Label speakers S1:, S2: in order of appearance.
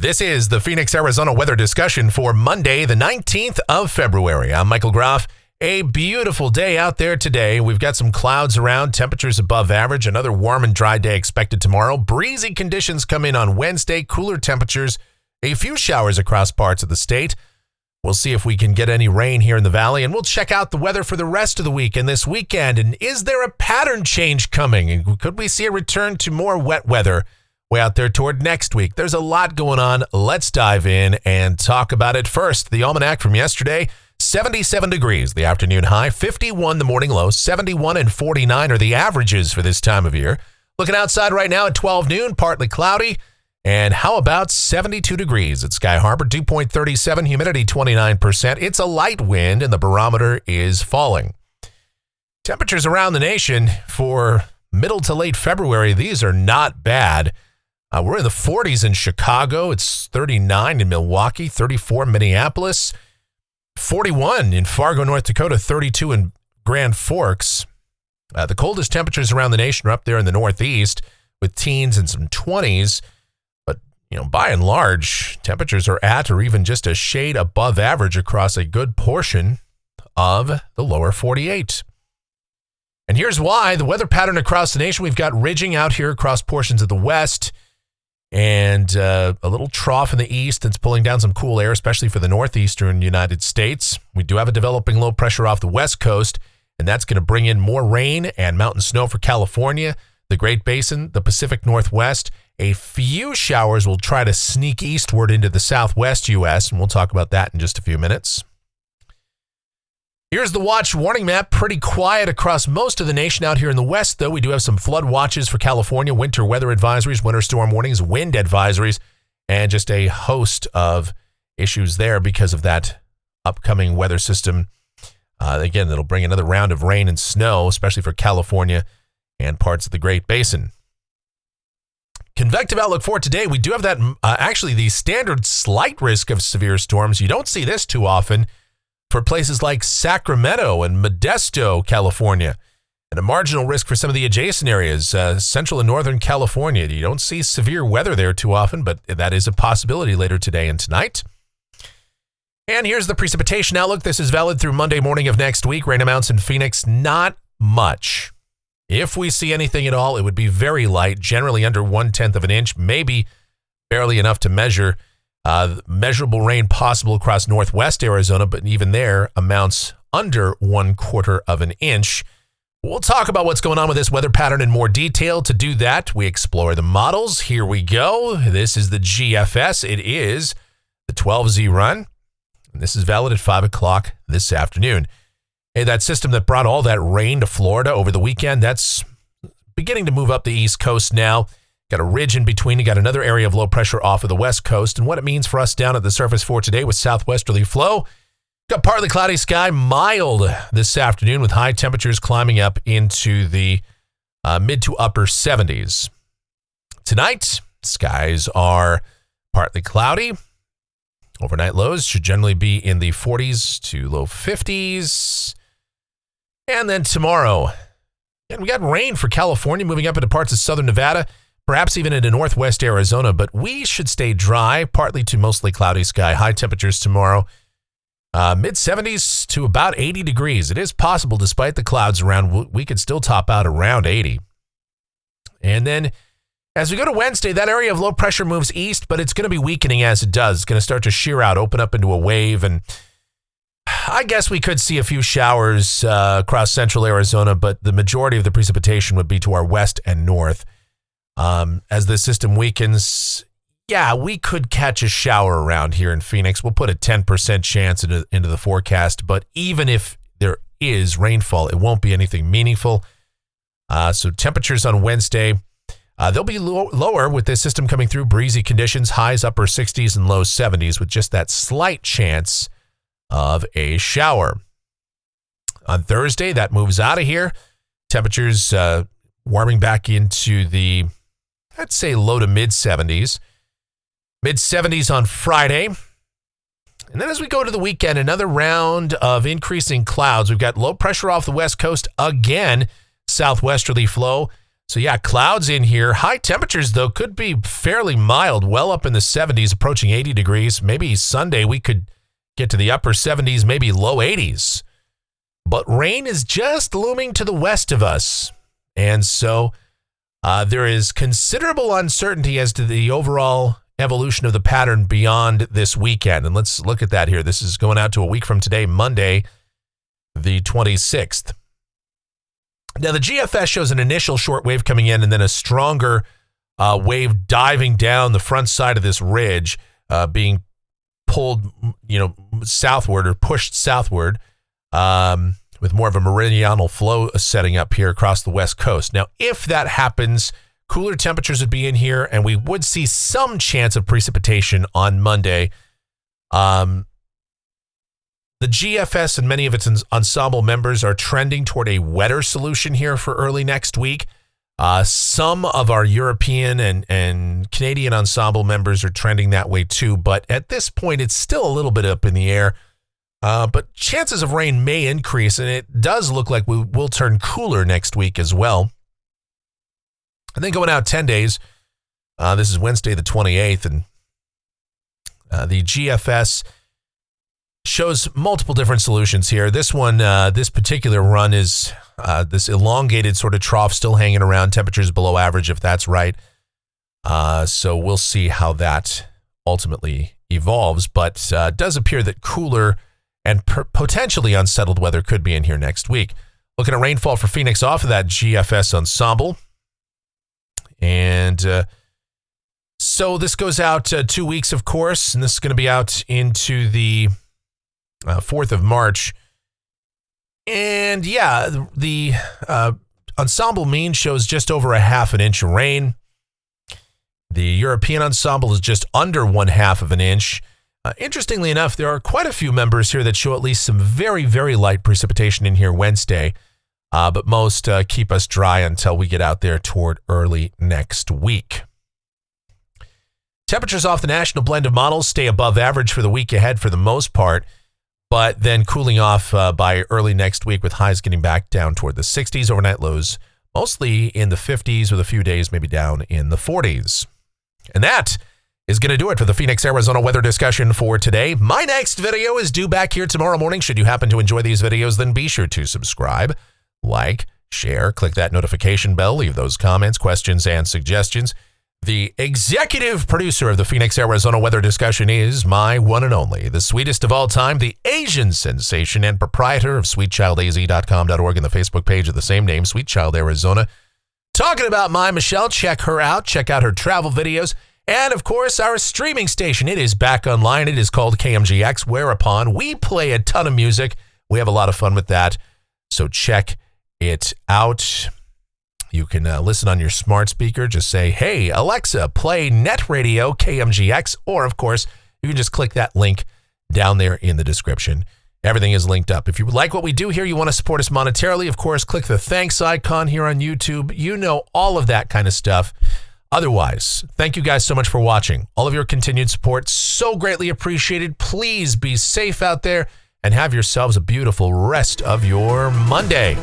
S1: This is the Phoenix, Arizona weather discussion for Monday, the 19th of February. I'm Michael Groff. A beautiful day out there today. We've got some clouds around, temperatures above average, another warm and dry day expected tomorrow. Breezy conditions come in on Wednesday, cooler temperatures, a few showers across parts of the state. We'll see if we can get any rain here in the valley, and we'll check out the weather for the rest of the week and this weekend. And is there a pattern change coming? And could we see a return to more wet weather way out there toward next week? There's a lot going on. Let's dive in and talk about it first. The almanac from yesterday, 77 degrees, the afternoon high, 51 the morning low, 71 and 49 are the averages for this time of year. Looking outside right now at 12 noon, partly cloudy. And how about 72 degrees at Sky Harbor, dew point 37, humidity 29%. It's a light wind and the barometer is falling. Temperatures around the nation for middle to late February, these are not bad. We're in the 40s in Chicago. It's 39 in Milwaukee, 34 in Minneapolis, 41 in Fargo, North Dakota, 32 in Grand Forks. The coldest temperatures around the nation are up there in the Northeast with teens and some 20s. By and large, temperatures are at or even just a shade above average across a good portion of the lower 48. And here's why. The weather pattern across the nation, we've got ridging out here across portions of the west and a little trough in the east that's pulling down some cool air, especially for the northeastern United States. We do have a developing low pressure off the west coast, and that's going to bring in more rain and mountain snow for California, the Great Basin, the Pacific Northwest. A few showers will try to sneak eastward into the southwest U.S., and we'll talk about that in just a few minutes. Here's the watch warning map. Pretty quiet across most of the nation out here in the west, though. We do have some flood watches for California, winter weather advisories, winter storm warnings, wind advisories, and just a host of issues there because of that upcoming weather system. Again, that'll bring another round of rain and snow, especially for California and parts of the Great Basin. Convective Outlook for today, we do have that, actually the standard slight risk of severe storms. You don't see this too often for places like Sacramento and Modesto, California, and a marginal risk for some of the adjacent areas, central and northern California. You don't see severe weather there too often, but that is a possibility later today and tonight. And here's the precipitation outlook. This is valid through Monday morning of next week. Rain amounts in Phoenix, not much. If we see anything at all, it would be very light, generally under 1/10 of an inch, maybe barely enough to measure. Measurable rain possible across northwest Arizona, but even there, amounts under 1/4 of an inch. We'll talk about what's going on with this weather pattern in more detail. To do that, we explore the models. Here we go. This is the GFS. It is the 12Z run. And this is valid at 5 o'clock this afternoon. Hey, that system that brought all that rain to Florida over the weekend, that's beginning to move up the East Coast now. Got a ridge in between. You got another area of low pressure off of the West Coast. And what it means for us down at the surface for today with southwesterly flow. Got partly cloudy sky, mild this afternoon with high temperatures climbing up into the mid to upper 70s. Tonight, skies are partly cloudy. Overnight lows should generally be in the 40s to low 50s. And then tomorrow, we got rain for California moving up into parts of southern Nevada, perhaps even into northwest Arizona, but we should stay dry, partly to mostly cloudy sky. High temperatures tomorrow, mid-70s to about 80 degrees. It is possible, despite the clouds around, we could still top out around 80. And then as we go to Wednesday, that area of low pressure moves east, but it's going to be weakening as it does. It's going to start to shear out, open up into a wave, and I guess we could see a few showers across central Arizona, but the majority of the precipitation would be to our west and north. As the system weakens, we could catch a shower around here in Phoenix. We'll put a 10% chance into the forecast, but even if there is rainfall, it won't be anything meaningful. So temperatures on Wednesday, they'll be lower with this system coming through. Breezy conditions, highs upper 60s and low 70s with just that slight chance of a shower. On Thursday, that moves out of here. Temperatures warming back into the, I'd say, low to mid 70s. Mid 70s on Friday. And then as we go to the weekend, another round of increasing clouds. We've got low pressure off the west coast again, southwesterly flow. So yeah, clouds in here. High temperatures, though, could be fairly mild, well up in the 70s, approaching 80 degrees. Maybe Sunday we could get to the upper 70s, maybe low 80s. But rain is just looming to the west of us. And so there is considerable uncertainty as to the overall evolution of the pattern beyond this weekend. And let's look at that here. This is going out to a week from today, Monday, the 26th. Now, the GFS shows an initial short wave coming in and then a stronger wave diving down the front side of this ridge, being pulled, southward or pushed southward with more of a meridional flow setting up here across the west coast. Now, if that happens, cooler temperatures would be in here and we would see some chance of precipitation on Monday. The GFS and many of its ensemble members are trending toward a wetter solution here for early next week. Some of our European and Canadian ensemble members are trending that way too, but at this point, it's still a little bit up in the air. But chances of rain may increase, and it does look like we will turn cooler next week as well. And then going out 10 days, this is Wednesday the 28th, and the GFS shows multiple different solutions here. This one, this particular run is this elongated sort of trough still hanging around, temperatures below average if that's right. So we'll see how that ultimately evolves, but it does appear that cooler and potentially unsettled weather could be in here next week. Looking at rainfall for Phoenix off of that GFS ensemble. And so this goes out 2 weeks, of course, and this is going to be out into the 4th of March. And yeah, the ensemble mean shows just over a half an inch of rain. The European ensemble is just under 1/2 of an inch. Interestingly enough, there are quite a few members here that show at least some very, very light precipitation in here Wednesday, but most keep us dry until we get out there toward early next week. Temperatures off the national blend of models stay above average for the week ahead for the most part, but then cooling off by early next week with highs getting back down toward the 60s, overnight lows mostly in the 50s with a few days maybe down in the 40s. And that is going to do it for the Phoenix, Arizona weather discussion for today. My next video is due back here tomorrow morning. Should you happen to enjoy these videos, then be sure to subscribe, like, share, click that notification bell, leave those comments, questions, and suggestions. The executive producer of the Phoenix, Arizona weather discussion is my one and only, the sweetest of all time, the Asian sensation and proprietor of sweetchildaz.com.org and the Facebook page of the same name, Sweet Child Arizona. Talking about my Michelle, check her out. Check out her travel videos. And, of course, our streaming station. It is back online. It is called KMGX, whereupon we play a ton of music. We have a lot of fun with that. So check it out. You can listen on your smart speaker. Just say, hey, Alexa, play Net Radio KMGX. Or, of course, you can just click that link down there in the description. Everything is linked up. If you like what we do here, you want to support us monetarily, of course, click the thanks icon here on YouTube. You know all of that kind of stuff. Otherwise, thank you guys so much for watching. All of your continued support, so greatly appreciated. Please be safe out there and have yourselves a beautiful rest of your Monday.